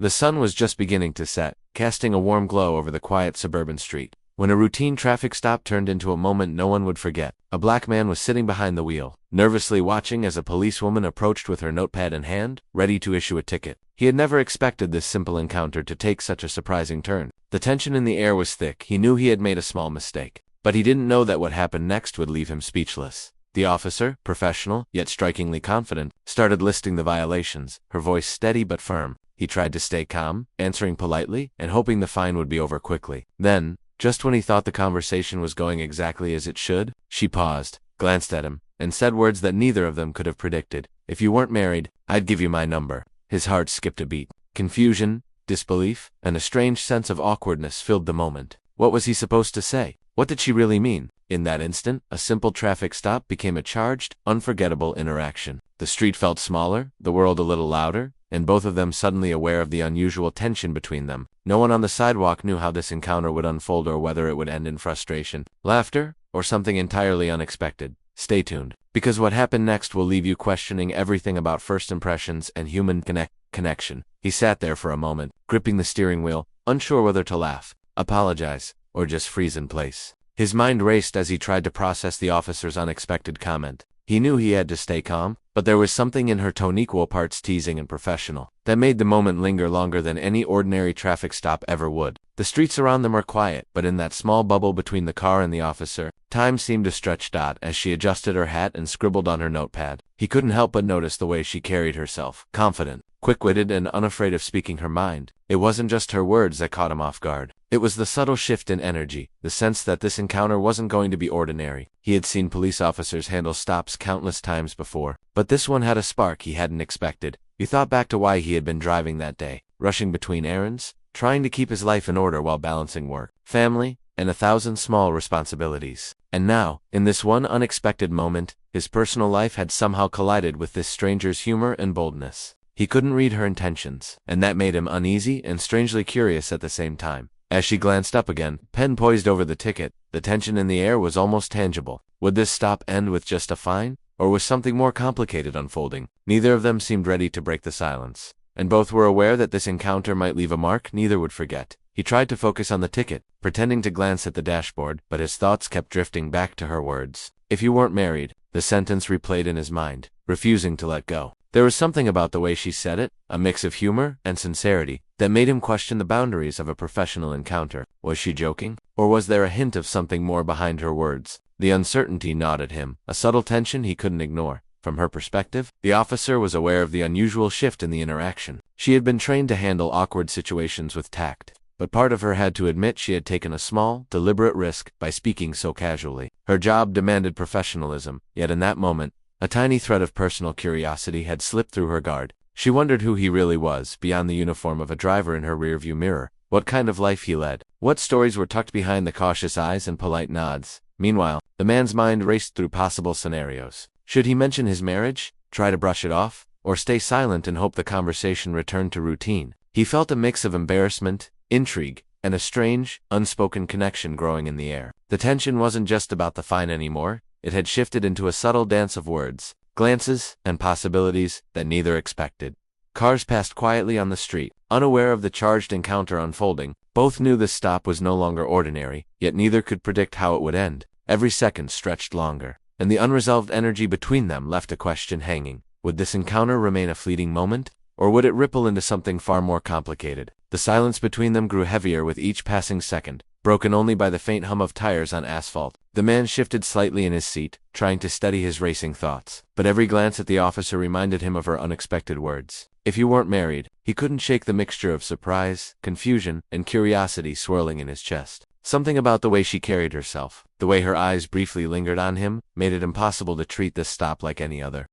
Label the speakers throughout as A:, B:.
A: The sun was just beginning to set, casting a warm glow over the quiet suburban street, when a routine traffic stop turned into a moment no one would forget. A black man was sitting behind the wheel, nervously watching as a policewoman approached with her notepad in hand, ready to issue a ticket. He had never expected this simple encounter to take such a surprising turn. The tension in the air was thick. He knew he had made a small mistake, but he didn't know that what happened next would leave him speechless. The officer, professional, yet strikingly confident, started listing the violations, her voice steady but firm. He tried to stay calm, answering politely, and hoping the fine would be over quickly. Then, just when he thought the conversation was going exactly as it should, she paused, glanced at him, and said words that neither of them could have predicted. "If you weren't married, I'd give you my number." His heart skipped a beat. Confusion, disbelief, and a strange sense of awkwardness filled the moment. What was he supposed to say? What did she really mean? In that instant, a simple traffic stop became a charged, unforgettable interaction. The street felt smaller, the world a little louder, and both of them suddenly aware of the unusual tension between them. No one on the sidewalk knew how this encounter would unfold or whether it would end in frustration, laughter, or something entirely unexpected. Stay tuned, because what happened next will leave you questioning everything about first impressions and human connection. He sat there for a moment, gripping the steering wheel, unsure whether to laugh, apologize, or just freeze in place. His mind raced as he tried to process the officer's unexpected comment. He knew he had to stay calm, but there was something in her tone equal parts teasing and professional that made the moment linger longer than any ordinary traffic stop ever would. The streets around them were quiet, but in that small bubble between the car and the officer, time seemed to stretch. As she adjusted her hat and scribbled on her notepad, he couldn't help but notice the way she carried herself, confident, quick-witted, and unafraid of speaking her mind. It wasn't just her words that caught him off guard. It was the subtle shift in energy, the sense that this encounter wasn't going to be ordinary. He had seen police officers handle stops countless times before, but this one had a spark he hadn't expected. He thought back to why he had been driving that day, rushing between errands, trying to keep his life in order while balancing work, family, and 1,000 small responsibilities. And now, in this one unexpected moment, his personal life had somehow collided with this stranger's humor and boldness. He couldn't read her intentions, and that made him uneasy and strangely curious at the same time. As she glanced up again, pen poised over the ticket, the tension in the air was almost tangible. Would this stop end with just a fine, or was something more complicated unfolding? Neither of them seemed ready to break the silence, and both were aware that this encounter might leave a mark neither would forget. He tried to focus on the ticket, pretending to glance at the dashboard, but his thoughts kept drifting back to her words. "If you weren't married," the sentence replayed in his mind, refusing to let go. There was something about the way she said it, a mix of humor and sincerity, that made him question the boundaries of a professional encounter. Was she joking? Or was there a hint of something more behind her words? The uncertainty gnawed at him, a subtle tension he couldn't ignore. From her perspective, the officer was aware of the unusual shift in the interaction. She had been trained to handle awkward situations with tact, but part of her had to admit she had taken a small, deliberate risk by speaking so casually. Her job demanded professionalism, yet in that moment, a tiny thread of personal curiosity had slipped through her guard. She wondered who he really was, beyond the uniform of a driver in her rearview mirror. What kind of life he led. What stories were tucked behind the cautious eyes and polite nods. Meanwhile, the man's mind raced through possible scenarios. Should he mention his marriage, try to brush it off, or stay silent and hope the conversation returned to routine? He felt a mix of embarrassment, intrigue, and a strange, unspoken connection growing in the air. The tension wasn't just about the fine anymore. It had shifted into a subtle dance of words, glances, and possibilities that neither expected. Cars passed quietly on the street, unaware of the charged encounter unfolding. Both knew this stop was no longer ordinary, yet neither could predict how it would end. Every second stretched longer, and the unresolved energy between them left a question hanging. Would this encounter remain a fleeting moment, or would it ripple into something far more complicated? The silence between them grew heavier with each passing second, broken only by the faint hum of tires on asphalt. The man shifted slightly in his seat, trying to steady his racing thoughts, but every glance at the officer reminded him of her unexpected words. If you weren't married, he couldn't shake the mixture of surprise, confusion, and curiosity swirling in his chest. Something about the way she carried herself, the way her eyes briefly lingered on him, made it impossible to treat this stop like any other.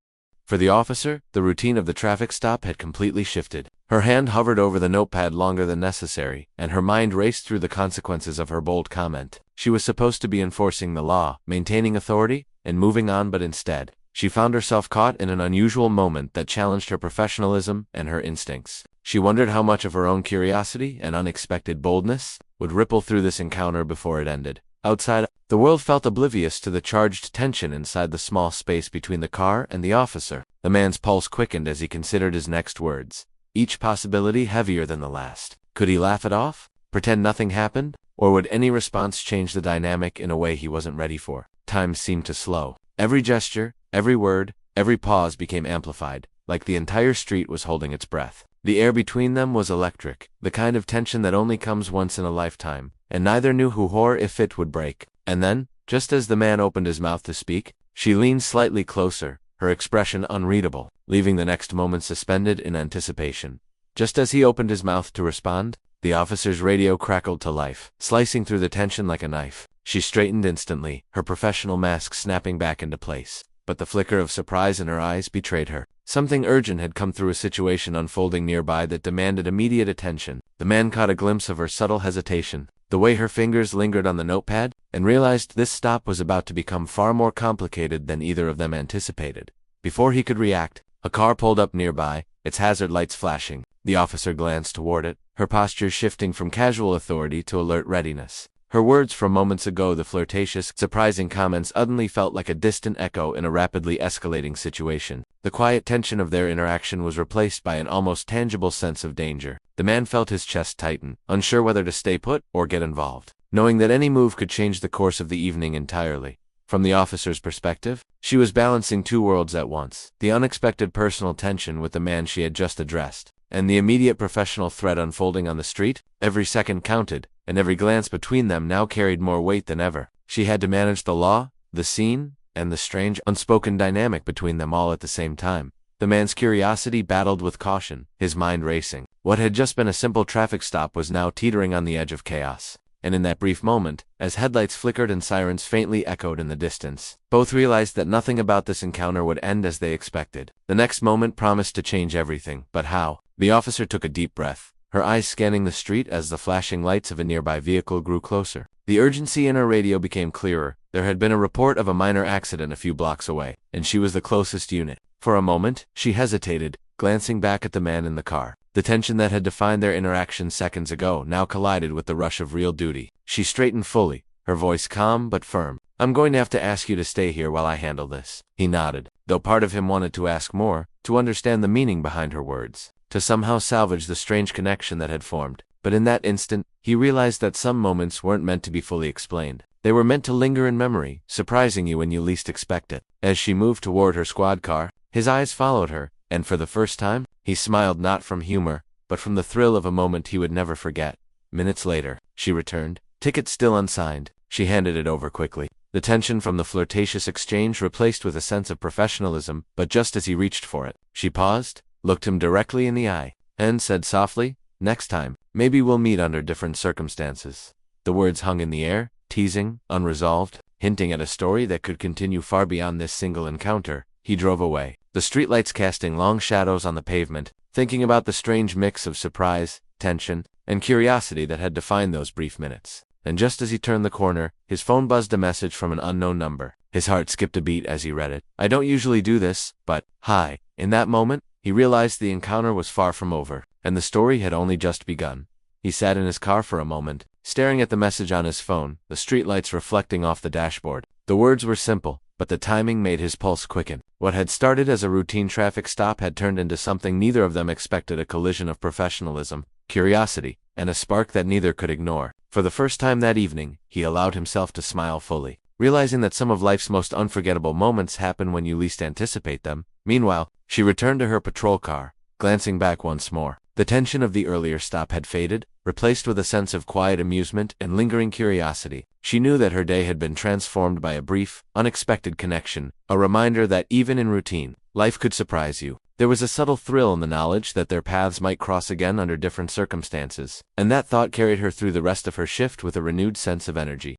A: For the officer, the routine of the traffic stop had completely shifted. Her hand hovered over the notepad longer than necessary, and her mind raced through the consequences of her bold comment. She was supposed to be enforcing the law, maintaining authority, and moving on, but instead, she found herself caught in an unusual moment that challenged her professionalism and her instincts. She wondered how much of her own curiosity and unexpected boldness would ripple through this encounter before it ended. Outside, the world felt oblivious to the charged tension inside the small space between the car and the officer. The man's pulse quickened as he considered his next words. each possibility heavier than the last. Could he laugh it off? Pretend nothing happened? Or would any response change the dynamic in a way he wasn't ready for? Time seemed to slow. Every gesture, every word, every pause became amplified, like the entire street was holding its breath. The air between them was electric, the kind of tension that only comes once in a lifetime, and neither knew who or if it would break. And then, just as the man opened his mouth to speak, she leaned slightly closer, her expression unreadable, leaving the next moment suspended in anticipation. Just as he opened his mouth to respond, the officer's radio crackled to life, slicing through the tension like a knife. She straightened instantly, her professional mask snapping back into place. But the flicker of surprise in her eyes betrayed her. Something urgent had come through a situation unfolding nearby that demanded immediate attention. The man caught a glimpse of her subtle hesitation, the way her fingers lingered on the notepad, and realized this stop was about to become far more complicated than either of them anticipated. Before he could react, a car pulled up nearby, its hazard lights flashing. The officer glanced toward it, her posture shifting from casual authority to alert readiness. Her words from moments ago, the flirtatious, surprising comments, suddenly felt like a distant echo in a rapidly escalating situation. The quiet tension of their interaction was replaced by an almost tangible sense of danger. The man felt his chest tighten, unsure whether to stay put or get involved, knowing that any move could change the course of the evening entirely. From the officer's perspective, she was balancing two worlds at once: the unexpected personal tension with the man she had just addressed, and the immediate professional threat unfolding on the street. Every second counted, and every glance between them now carried more weight than ever. She had to manage the law, the scene, and the strange, unspoken dynamic between them all at the same time. The man's curiosity battled with caution, his mind racing. What had just been a simple traffic stop was now teetering on the edge of chaos. And in that brief moment, as headlights flickered and sirens faintly echoed in the distance, both realized that nothing about this encounter would end as they expected. The next moment promised to change everything, but how? The officer took a deep breath, her eyes scanning the street as the flashing lights of a nearby vehicle grew closer. The urgency in her radio became clearer. There had been a report of a minor accident a few blocks away, and she was the closest unit. For a moment, she hesitated, glancing back at the man in the car. The tension that had defined their interaction seconds ago now collided with the rush of real duty. She straightened fully, her voice calm but firm. "I'm going to have to ask you to stay here while I handle this." He nodded, though part of him wanted to ask more, to understand the meaning behind her words, to somehow salvage the strange connection that had formed. But in that instant, he realized that some moments weren't meant to be fully explained. They were meant to linger in memory, surprising you when you least expect it. As she moved toward her squad car, his eyes followed her, and for the first time, he smiled, not from humor, but from the thrill of a moment he would never forget. Minutes later, she returned, ticket still unsigned. She handed it over quickly, the tension from the flirtatious exchange replaced with a sense of professionalism. But just as he reached for it, she paused, looked him directly in the eye, and said softly, "Next time, maybe we'll meet under different circumstances." The words hung in the air, teasing, unresolved, hinting at a story that could continue far beyond this single encounter. He drove away, the streetlights casting long shadows on the pavement, thinking about the strange mix of surprise, tension, and curiosity that had defined those brief minutes. And just as he turned the corner, his phone buzzed a message from an unknown number. His heart skipped a beat as he read it. "I don't usually do this, but, hi." In that moment, he realized the encounter was far from over, and the story had only just begun. He sat in his car for a moment, staring at the message on his phone, the streetlights reflecting off the dashboard. The words were simple, but the timing made his pulse quicken. What had started as a routine traffic stop had turned into something neither of them expected: a collision of professionalism, curiosity, and a spark that neither could ignore. For the first time that evening, he allowed himself to smile fully, realizing that some of life's most unforgettable moments happen when you least anticipate them. Meanwhile, she returned to her patrol car, glancing back once more. The tension of the earlier stop had faded, replaced with a sense of quiet amusement and lingering curiosity. She knew that her day had been transformed by a brief, unexpected connection, a reminder that even in routine, life could surprise you. There was a subtle thrill in the knowledge that their paths might cross again under different circumstances, and that thought carried her through the rest of her shift with a renewed sense of energy.